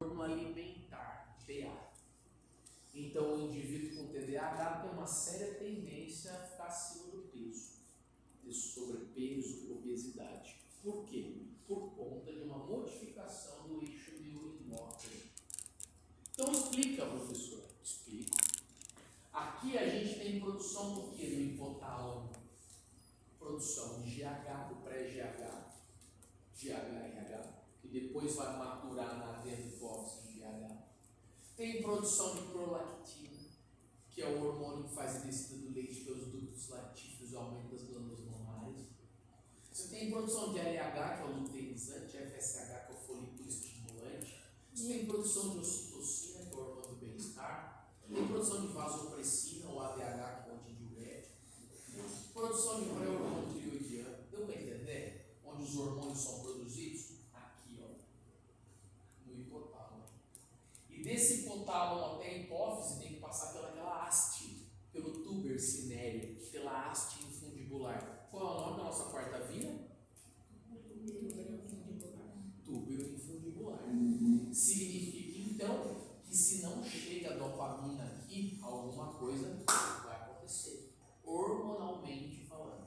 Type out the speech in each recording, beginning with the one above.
alimentar, PA. Então, o indivíduo com TDAH tem uma séria tendência a ficar acima do peso, ter sobrepeso, obesidade. Por quê? Por conta de uma modificação do eixo neuroendócrino. Então, explica, professor. Explico. Aqui a gente tem produção do que no hipotálamo? Produção de GH, do pré-GH, GH-RH, que depois vai maturar na adenohipófise em GH. Tem produção de prolactina, que é o hormônio que faz a descida do leite pelos ductos latíferos e aumento das glândulas mamárias. Você tem produção de LH, que é o luteinizante, FSH, que é o folículo estimulante. Você tem produção de ocitocina, que é o hormônio do bem-estar. Tem produção de vasopressina, o ADH, que é o antidiurético. Produção de pré-hormônio tireoidiano. Deu para entender? Onde os hormônios são produzidos? Aqui, ó, no hipotálamo. E desse hipotálamo até a hipófise tem que passar pelaquela haste, pelo túber cinéreo, pela haste infundibular. Qual é o nome da nossa quarta via? Túber infundibular. Significa então que se não chega a dopamina aqui, alguma coisa vai acontecer, hormonalmente falando.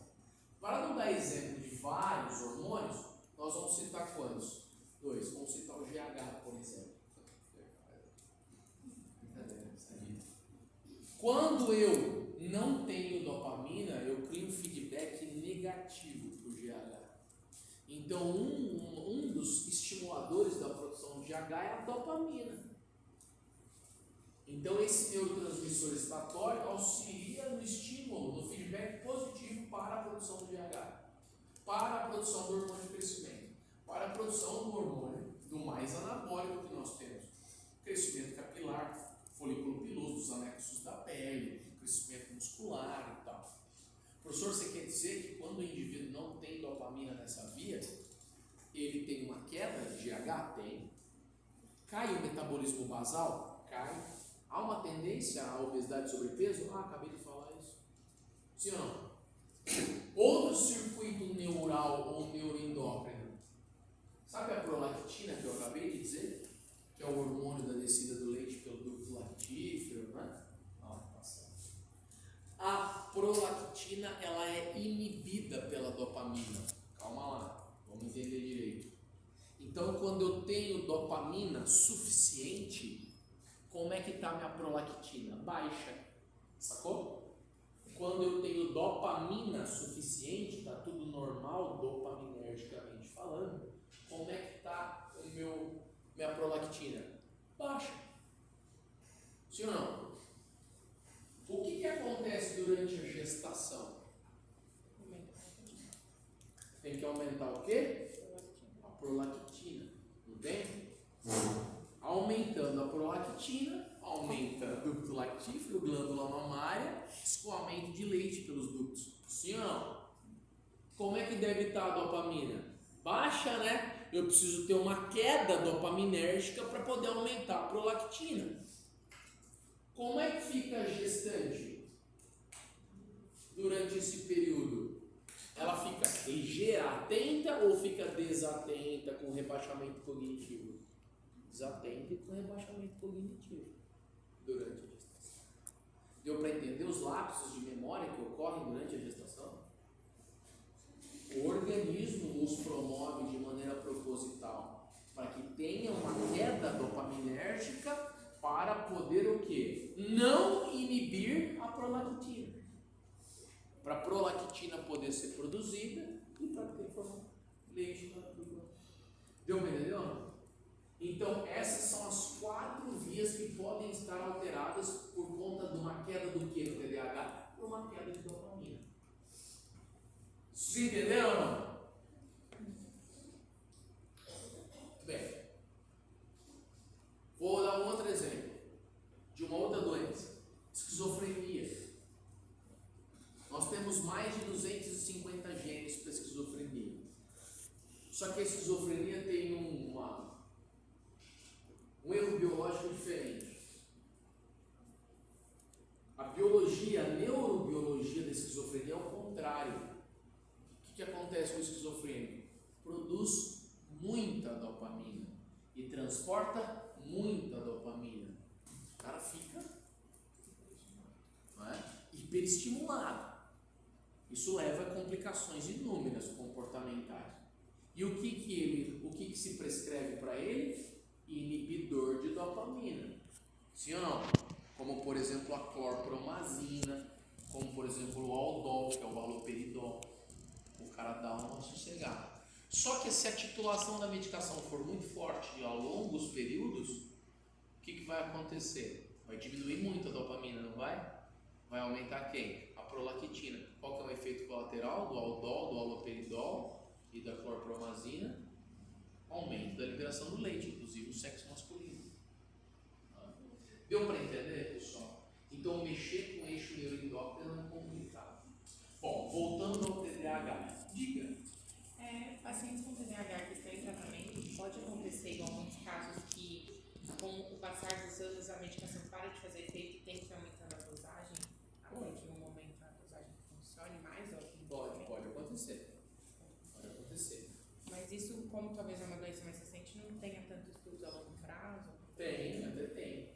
Para não dar exemplo de vários hormônios, nós vamos citar quantos? 2. Vamos citar o GH, por exemplo. Quando eu não tenho dopamina, eu crio um feedback negativo para o GH. Então, um dos estimuladores da produção de GH é a dopamina. Então, esse neurotransmissor estatório auxilia no estímulo, no feedback positivo para a produção do GH, para a produção do hormônio de crescimento, para a produção do hormônio do mais anabólico que nós temos. Crescimento capilar, folículo piloso dos anexos da pele, crescimento muscular e tal. Professor, você quer dizer que quando o indivíduo não tem dopamina nessa via, ele tem uma queda de GH? Tem. Cai o metabolismo basal? Cai. Há uma tendência à obesidade e sobrepeso? Acabei de falar isso. Sim ou não? Outro circuito neural ou neuroendócrino. Sabe a prolactina que eu acabei de dizer? Que é o hormônio da descida do leite pelo ducto latífero, né? A prolactina, ela é inibida pela dopamina. Calma lá, vamos entender direito. Então, quando eu tenho dopamina suficiente, como é que está minha prolactina? Baixa, sacou? Quando eu tenho dopamina suficiente, está tudo normal, dopaminergicamente falando, como é que está minha prolactina? Baixa. Sim ou não? O que acontece durante a gestação? Tem que aumentar o quê? A prolactina. Não tem? Aumentando a prolactina, aumenta o ducto latífero, glândula mamária, escoamento de leite pelos ductos. Sim ou não? Como é que deve estar a dopamina? Baixa, né? Eu preciso ter uma queda dopaminérgica para poder aumentar a prolactina. Como é que fica a gestante durante esse período? Ela fica ligeira, atenta ou fica desatenta com rebaixamento cognitivo? Desatenta e com rebaixamento cognitivo durante a gestação. Deu para entender os lapsos de memória que ocorrem durante a gestação? O organismo os promove de maneira proposital para que tenha uma queda dopaminérgica para poder o quê? Não inibir a prolactina. Para a prolactina poder ser produzida e para ter leite na glândula. Deu para entender? Então, essas são as 4 vias que podem estar alteradas por conta de uma queda do que no TDAH? Por uma queda de dopamina. Se entenderam ou não? Muito bem. Vou dar um outro exemplo de uma outra doença, esquizofrenia. Nós temos mais de 250 genes para esquizofrenia. Só que a esquizofrenia tem um erro biológico diferente. A biologia, a neurobiologia da esquizofrenia é o contrário. O que acontece com o esquizofrênico? Produz muita dopamina e transporta muita dopamina, o cara fica, não é, hiperestimulado. Isso leva a complicações inúmeras comportamentais. E o que se prescreve para ele? Inibidor de dopamina. Sim ou não? Como, por exemplo, a clorpromazina, como, por exemplo, o Aldol, que é o haloperidol. O cara dá uma sossegada. Só que se a titulação da medicação for muito forte a longos períodos, o que vai acontecer? Vai diminuir muito a dopamina, não vai? Vai aumentar quem? A prolactina. Qual que é o efeito colateral do Aldol, do haloperidol e da clorpromazina? Aumento da liberação do leite, inclusive no sexo masculino. Deu para entender, pessoal? Então, mexer com o eixo neuroendócrino é complicado. Bom, voltando ao TDAH. Diga. Pacientes com TDAH que estão em tratamento, pode acontecer, em alguns casos, que com o passar dos anos a medicação para de fazer efeito e tem que ir aumentando a dosagem, até que em um momento a dosagem funcione mais? Pode acontecer. Pode acontecer. Mas isso, como talvez é uma doença mais recente, não tenha tanto estudo a longo prazo? Até tem.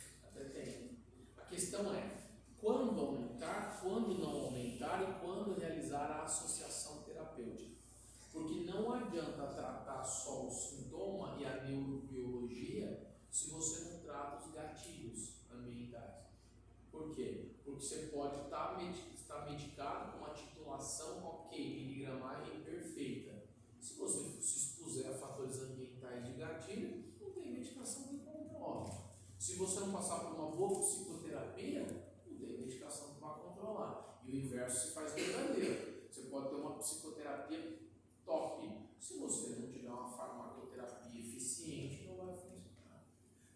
A questão é, quando aumentar, quando não aumentar e quando realizar a associação terapêutica. Porque não adianta tratar só o sintoma e a neurobiologia se você não trata os gatilhos ambientais. Por quê? Porque você pode estar medicado com uma titulação miligramagem perfeita. Se você se expuser a fatores ambientais de gatilho, não tem medicação que controle. Se você não passar por uma boa psicoterapia, não tem medicação que vai controlar. E o inverso se faz verdadeiro. Você pode ter uma psicoterapia top. Se você não tiver uma farmacoterapia eficiente, não vai funcionar.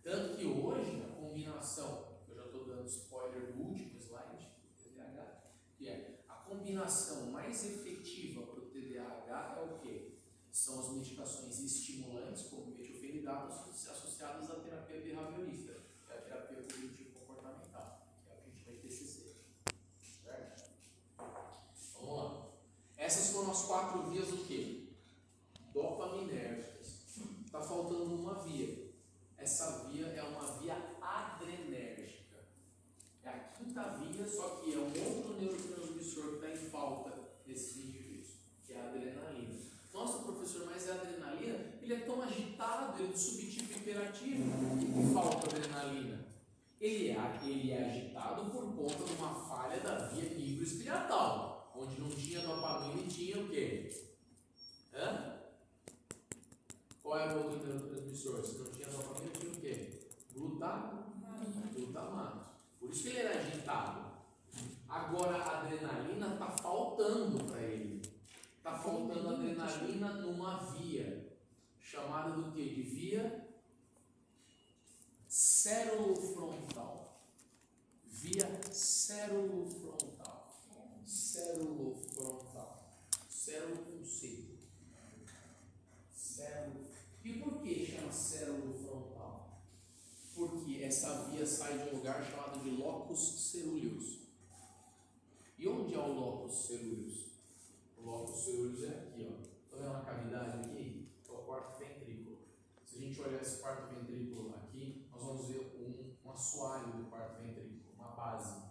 Tanto que hoje a combinação, eu já estou dando spoiler do último slide do TDAH, que é a combinação mais efetiva para o TDAH é o quê? São as medicações estimulantes, como metilfenidato, associadas à terapia behaviorista, que é a terapia cognitivo-comportamental, que é o que a gente vai TCC. Certo? Vamos lá. Essas foram as 4 vias do quê? Dopaminérgicas. Está faltando uma via. Essa via é uma via adrenérgica. É a 5ª via, só que é um outro neurotransmissor que está em falta nesses indivíduos, que é a adrenalina. Nossa, professor, mas a adrenalina, ele é tão agitado, ele é do subtipo hiperativo, que falta adrenalina. Ele é agitado por conta de uma falha da via microespiriatal, onde não tinha dopamina e tinha o quê? Qual é o outro neurotransmissor? Se não tinha dopamina, tinha o quê? Glutamato. Por isso que ele era agitado. Agora a adrenalina está faltando para ele. Está faltando adrenalina numa via, chamada do quê? De via cérulofrontal. Via cérulofrontal. Cérulo com C. E por que chama cérulofrontal? Porque essa via sai de um lugar chamado de locus ceruleus. E onde é o locus ceruleus? O locus ceruleus é aqui, ó. Está vendo uma cavidade aqui? É o quarto ventrículo. Se a gente olhar esse quarto ventrículo aqui, nós vamos ver um assoalho do quarto ventrículo, uma base,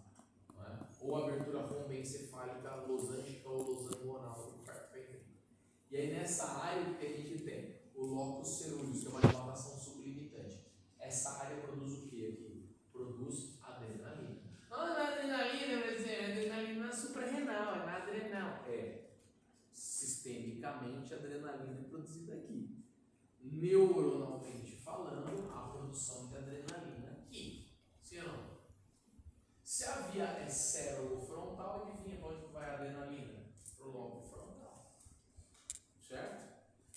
não é? Ou abertura romboencefálica losângica ou losangonal do quarto ventrículo. E aí nessa área que a gente tem o locus ceruleus, que é uma dilatação sublimitante. Essa área produz o que aqui? Produz adrenalina. Não é adrenalina, mas adrenalina suprarrenal, é na adrenal. Sistemicamente a adrenalina é produzida aqui. Neuronalmente falando, a produção de adrenalina aqui. Sim ou não? Se a via é cérulofrontal, adivinha para onde vai a adrenalina? Para o lobo frontal. Certo?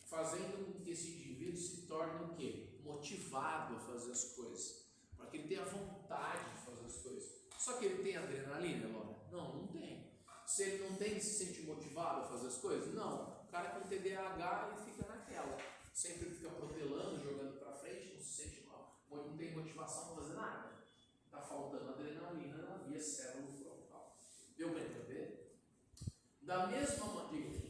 Fazendo com que esse indivíduo se torne o quê? Motivado a fazer as coisas. Para que ele tenha vontade de fazer as coisas. Só que ele tem adrenalina, Laura? Não tem. Se ele não tem, ele se sente motivado a fazer as coisas? Não. O cara com TDAH, ele fica naquela. Sempre fica protelando, jogando para frente, não se sente mal. Não tem motivação para fazer nada. Está faltando adrenalina na via cérulofrontal. Deu para entender? Da mesma maneira,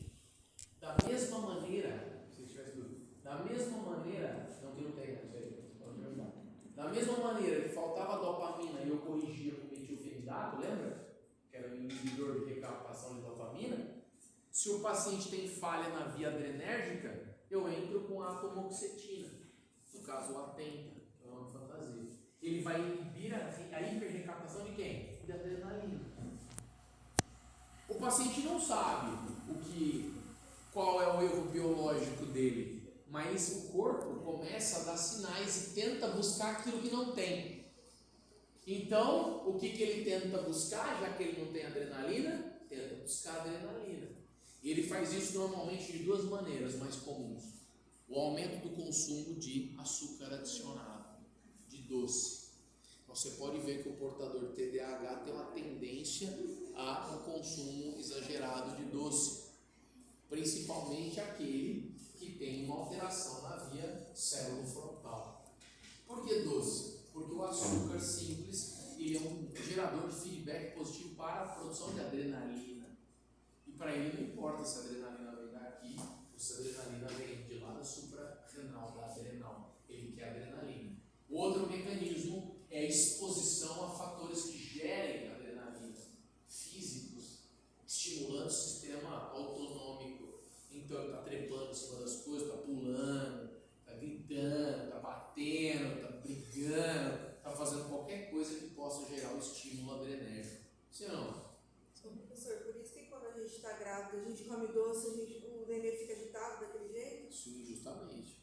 se tivesse dúvida, da mesma maneira, não que não tenha, não sei, pode perguntar. Da mesma maneira que faltava dopamina e eu corrigia com metilfenidato, lembra? Que era um inibidor de recaptação de dopamina. Se o paciente tem falha na via adrenérgica, eu entro com a atomoxetina, no caso o Atenta, que é uma fantasia. Ele vai inibir a hiperrecaptação de quem? De adrenalina. O paciente não sabe qual é o erro biológico dele, mas o corpo começa a dar sinais e tenta buscar aquilo que não tem. Então, o que ele tenta buscar, já que ele não tem adrenalina? Tenta buscar adrenalina. E ele faz isso normalmente de duas maneiras mais comuns. O aumento do consumo de açúcar adicionado, de doce. Você pode ver que o portador TDAH tem uma tendência ao consumo exagerado de doce, principalmente aquele que tem uma alteração na via cérebro-frontal. Por que doce? Porque o açúcar simples ele é um gerador de feedback positivo para a produção de adrenalina. E para ele não importa se a adrenalina vem daqui ou se a adrenalina vem de lá da suprarrenal, da adrenal. Ele quer adrenalina. O outro mecanismo é a exposição a fatores que gerem adrenalina, físicos, estimulando o sistema autonômico. Então ele está trepando em cima das coisas, está pulando, está gritando, está batendo, está brigando, está fazendo qualquer coisa que possa gerar o estímulo adrenérgico. Sim ou não? Professor, por isso que quando a gente está grávida, a gente come doce, o nenê fica agitado daquele jeito? Sim, justamente.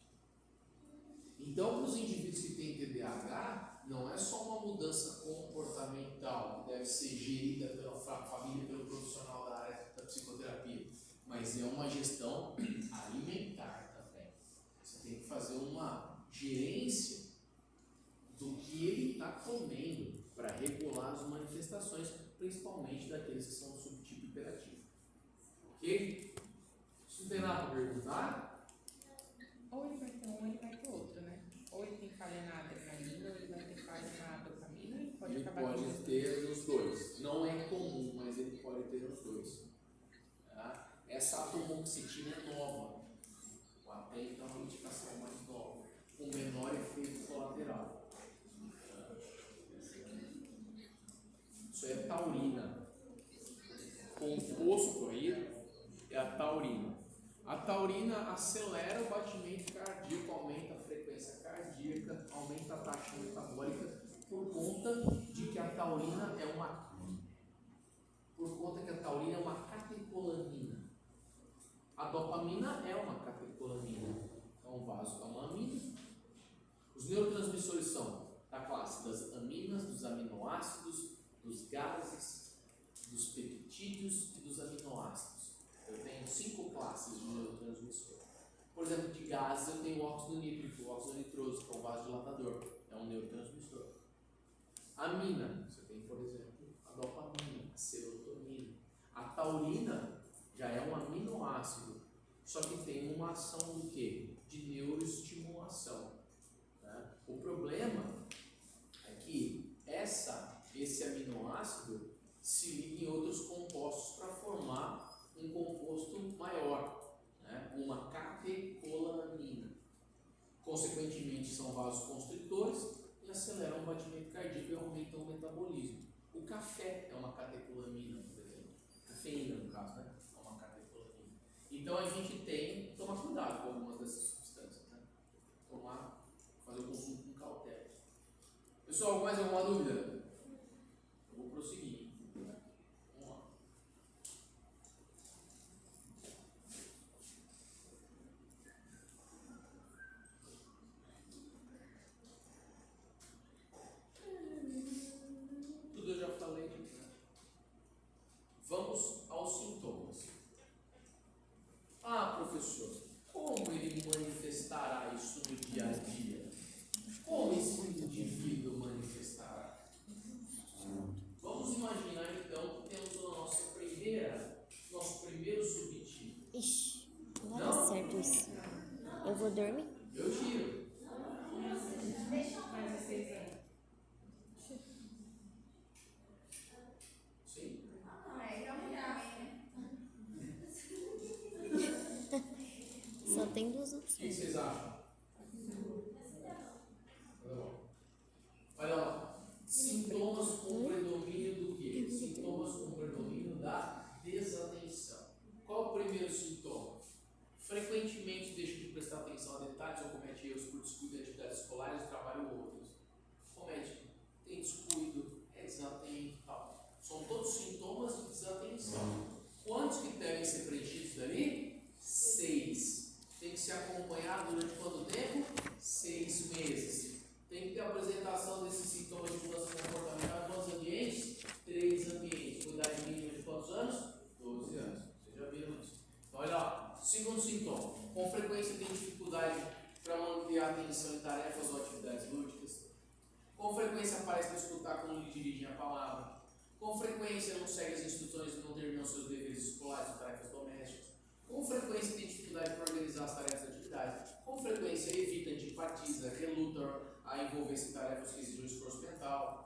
Então, para os indivíduos que têm TDAH, não é só uma mudança comportamental que deve ser gerida pela família, pelo profissional da área da psicoterapia, mas é uma gestão alimentar também. Você tem que fazer uma gerência do que ele está comendo para regular as manifestações, principalmente daqueles que são do subtipo hiperativo. Ok? Se não tem nada para perguntar, Ou ele vai ter um, ou ele vai ter outro, né? Ou ele tem falha na adrenalina, ou ele vai ter falha na dopamina, e pode ele acabar pode com ter os dois. Não é comum, mas ele pode ter os dois. Tá? Essa atomoxetina é nova. O Atenta é uma medicação mais nova, com menor efeito colateral. Isso é taurina. Composto aí é a taurina. A taurina acelera o batimento cardíaco, aumenta a frequência cardíaca, aumenta a taxa metabólica por conta de que a taurina é uma catecolamina. A dopamina é uma catecolamina, é um vaso, é uma amina. Os neurotransmissores são da classe das aminas, dos aminoácidos, dos gases, dos peptídeos e dos aminoácidos. Eu tenho 5 classes de neurotransmissor. Por exemplo, de gases eu tenho o óxido nítrico, o óxido nitroso, que é um vasodilatador, é um neurotransmissor. Amina, você tem, por exemplo, a dopamina, a serotonina. A taurina já é um aminoácido, só que tem uma ação do quê? De neuroestimulação. Né? O problema é que esse aminoácido se liga em outros compostos para formar um composto maior, né? Uma catecolamina. Consequentemente, são vasoconstritores e aceleram o batimento cardíaco e aumentam o metabolismo. O café é uma catecolamina, por exemplo. Cafeína, no caso, né? É uma catecolamina. Então a gente tem que tomar cuidado com algumas dessas substâncias, né? Fazer o consumo com cautela. Pessoal, mais alguma dúvida? Eu vou prosseguir. Vamos lá. Tudo eu já falei. Vamos aos sintomas. Ah, professor, como ele manifestará isso no dia a dia? Como esse indivíduo manifestará? frequência aparece para escutar quando lhe dirigem a palavra. Com frequência não segue as instruções e não termina os seus deveres escolares ou tarefas domésticas. Com frequência tem dificuldade para organizar as tarefas e atividades. Com frequência evita, antipatiza, reluta a envolver-se em tarefas que exigem esforço mental.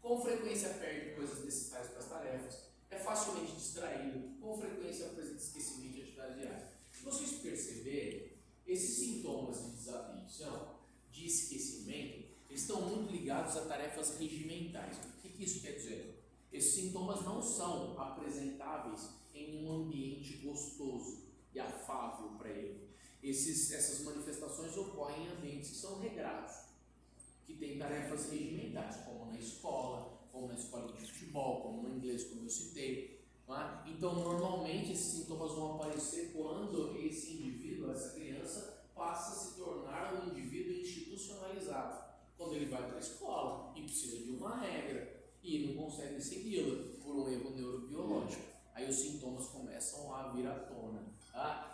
Com frequência perde coisas necessárias para as tarefas. É facilmente distraído. Com frequência apresenta esquecimento de atividades diárias. Se vocês perceberem, esses sintomas de desatenção, de esquecimento, eles estão muito ligados a tarefas regimentais. O que isso quer dizer? Esses sintomas não são apresentáveis em um ambiente gostoso e afável para ele. Essas manifestações ocorrem em ambientes que são regrados, que têm tarefas regimentais, como na escola de futebol, como no inglês, como eu citei. Então, normalmente, esses sintomas vão aparecer quando esse indivíduo, essa criança, passa a se tornar um indivíduo institucionalizado. Quando ele vai para a escola e precisa de uma regra e não consegue segui-la por um erro neurobiológico. Aí os sintomas começam a vir à tona.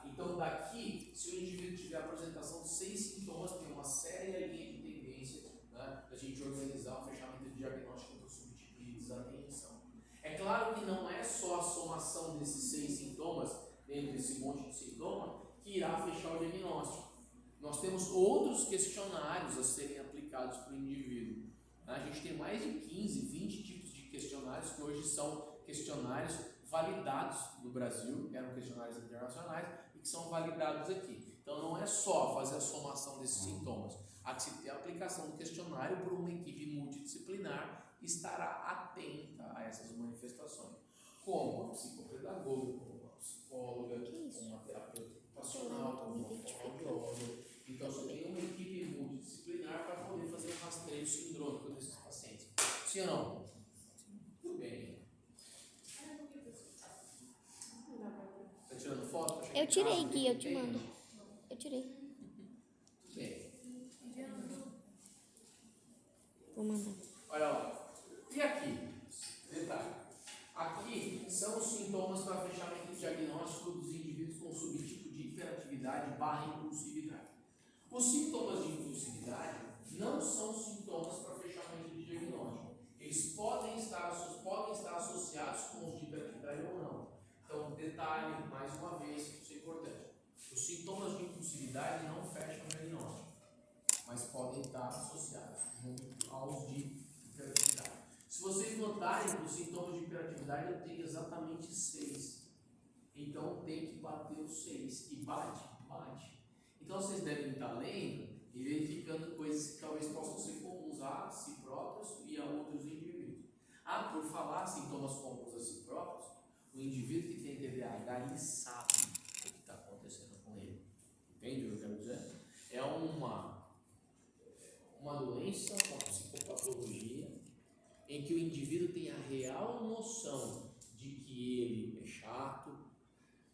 Então, daqui, se o indivíduo tiver a apresentação de 6 sintomas, tem uma séria linha de tendência da gente organizar o fechamento de diagnóstico do subtipo de desatenção. É claro que não é só a somação desses 6 sintomas, dentro desse monte de sintoma, que irá fechar o diagnóstico. Nós temos outros questionários a serem aplicados para o indivíduo. A gente tem mais de 15, 20 tipos de questionários que hoje são questionários validados no Brasil, que eram questionários internacionais e que são validados aqui. Então não é só fazer a somação desses sintomas, há que se ter a aplicação do questionário por uma equipe multidisciplinar que estará atenta a essas manifestações, como uma psicopedagoga, como uma psicóloga, como uma terapeuta ocupacional, como uma fonoaudióloga. Então você tem uma equipe multidisciplinar para poder fazer o rastreio sindrômico desses pacientes. Sim ou não? Tudo bem. Está tirando foto? Eu tirei, Gui, eu te mando. Eu tirei. Tudo bem. Vou mandar. Olha lá. E aqui? Detalhe. Aqui são os sintomas para fechamento de diagnóstico dos indivíduos com subtipo de hiperatividade / impulsividade. Os sintomas de impulsividade não são sintomas para fechamento de diagnóstico. Eles podem estar associados com os de hiperatividade ou não. Então, detalhe, mais uma vez, isso é importante. Os sintomas de impulsividade não fecham o diagnóstico, mas podem estar associados junto aos de hiperatividade. Se vocês notarem que os sintomas de hiperatividade eu tenho exatamente 6. Então tem que bater os 6. E bate. Então vocês devem estar lendo e verificando coisas que talvez possam ser comuns a si próprios e a outros indivíduos. Por falar sintomas comuns a si próprios, o indivíduo que tem TDAH, ele sabe o que está acontecendo com ele. Entende o que eu quero dizer? É uma doença, uma psicopatologia, em que o indivíduo tem a real noção de que ele é chato,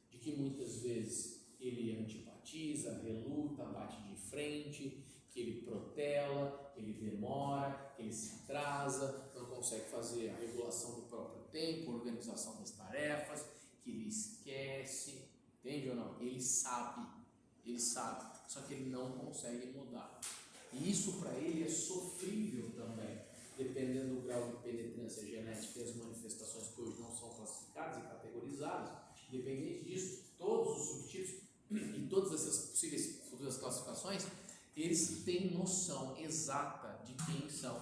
de que muitas vezes ele antipatiza, reluta, bate de frente, que ele protela, que ele demora, que ele se atrasa, não consegue fazer a regulação do próprio tempo, organização das tarefas, que ele esquece, entende ou não? Ele sabe, só que ele não consegue mudar. E isso para ele é sofrível também, dependendo do grau de penetrância genética e as manifestações que hoje não são classificadas e categorizadas. Independente disso, todos os subtipos e todas essas possíveis futuras classificações, eles têm noção exata de quem são.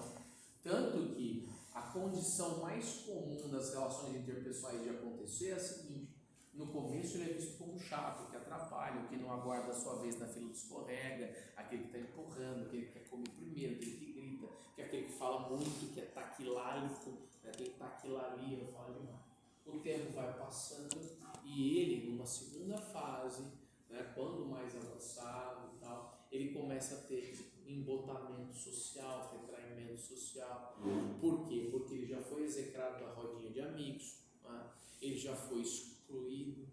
Tanto que a condição mais comum das relações interpessoais de acontecer é a seguinte: no começo ele é visto como chato, que atrapalha, o que não aguarda a sua vez na fila de escorrega, aquele que está empurrando, aquele que quer comer primeiro, aquele que grita, que é aquele que fala muito, que é taquilálico, aquele taquilalia, fala demais. O tempo vai passando e ele, numa segunda fase, quando mais avançado e tal, ele começa a ter embotamento social, retraimento social. Por quê? Porque ele já foi execrado da rodinha de amigos, ele já foi excluído,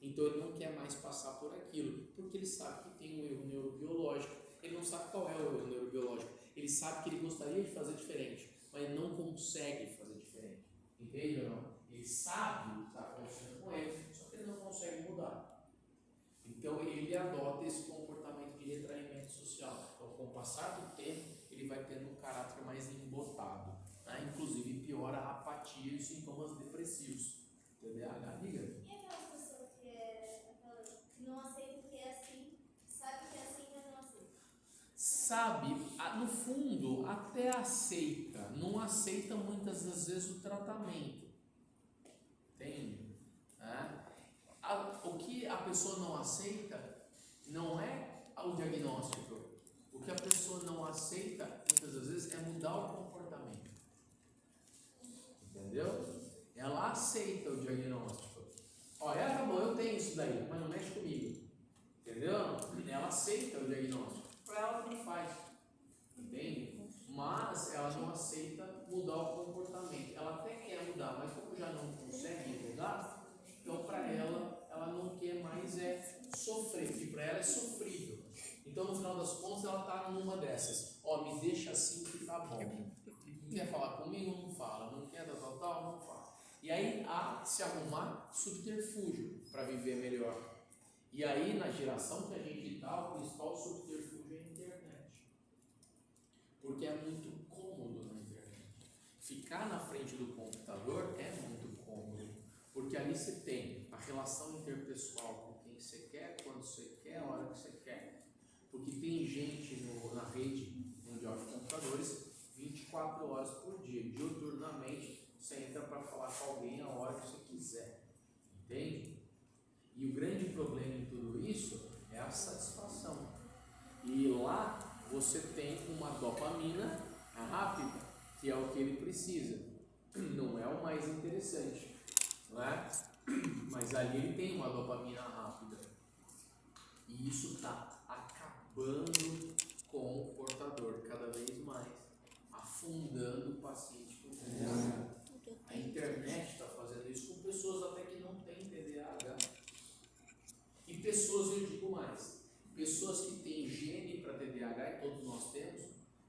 então ele não quer mais passar por aquilo, porque ele sabe que tem um erro neurobiológico. Ele não sabe qual é o erro neurobiológico, ele sabe que ele gostaria de fazer diferente, mas não consegue fazer diferente. Entende ou não? Ele sabe o que está acontecendo com ele, só que ele não consegue mudar. Então ele adota esse comportamento de retraimento social. Então, com o passar do tempo, ele vai tendo um caráter mais sintomas depressivos. TDAH, liga. E aquela pessoa que não aceita que é assim, sabe que é assim, mas não aceita? Sabe, no fundo, até aceita, não aceita muitas das vezes o tratamento. Entende? O que a pessoa não aceita não é o diagnóstico. O que a pessoa não aceita, muitas das vezes, é mudar o comportamento. Entendeu? Ela aceita o diagnóstico. Olha, tá bom, eu tenho isso daí, mas não mexe comigo. Entendeu? Ela aceita o diagnóstico. Para ela, não faz. Entende? Mas ela não aceita mudar o comportamento. Ela até quer mudar, mas como já não consegue mudar, então para ela não quer mais sofrer, porque para ela é sofrível. Então no final das contas ela está numa dessas. Me deixa assim que tá bom. Não quer falar comigo? Não fala. Não quer tal, não fala. E aí há que se arrumar subterfúgio para viver melhor. E aí na geração que a gente está, o principal subterfúgio é a internet. Porque é muito cômodo na internet. Ficar na frente do computador é muito cômodo. Porque ali você tem a relação interpessoal com quem você quer, quando você quer, a hora que você quer. Porque tem gente na rede mundial de computadores 24 horas por dia, diuturnamente, você entra para falar com alguém a hora que você quiser. Entende? E o grande problema em tudo isso é a satisfação. E lá você tem uma dopamina rápida, que é o que ele precisa. Não é o mais interessante, não é? Mas ali ele tem uma dopamina rápida. E isso está acabando com o portador cada vez mais, afundando o paciente com TDAH. A internet está fazendo isso com pessoas até que não têm TDAH. E pessoas, eu digo mais, pessoas que têm gene para TDAH, e todos nós temos,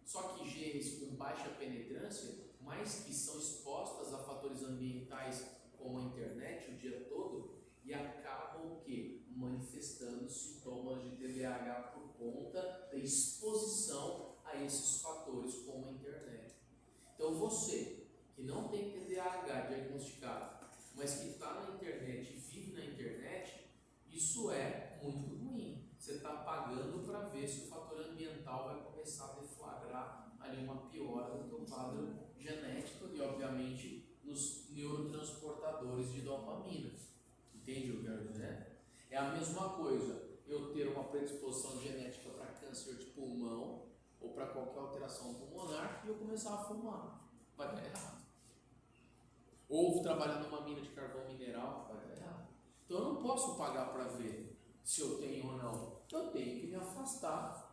só que genes com baixa penetrância, mas que são expostas a fatores ambientais como a internet o dia todo, e acabam o quê? Manifestando sintomas de TDAH por conta da exposição a esses fatores como a internet. Então você, que não tem TDAH diagnosticado, mas que está na internet e vive na internet, isso é muito ruim. Você está pagando para ver se o fator ambiental vai começar a deflagrar ali uma piora no teu quadro genético e, obviamente, nos neurotransportadores de dopamina. Entende o que eu quero dizer? É a mesma coisa eu ter uma predisposição genética para câncer de pulmão ou para qualquer alteração pulmonar e eu começar a fumar. Vai dar errado. Ou trabalhar numa mina de carvão mineral, vai dar errado. Então eu não posso pagar para ver se eu tenho ou não. Eu tenho que me afastar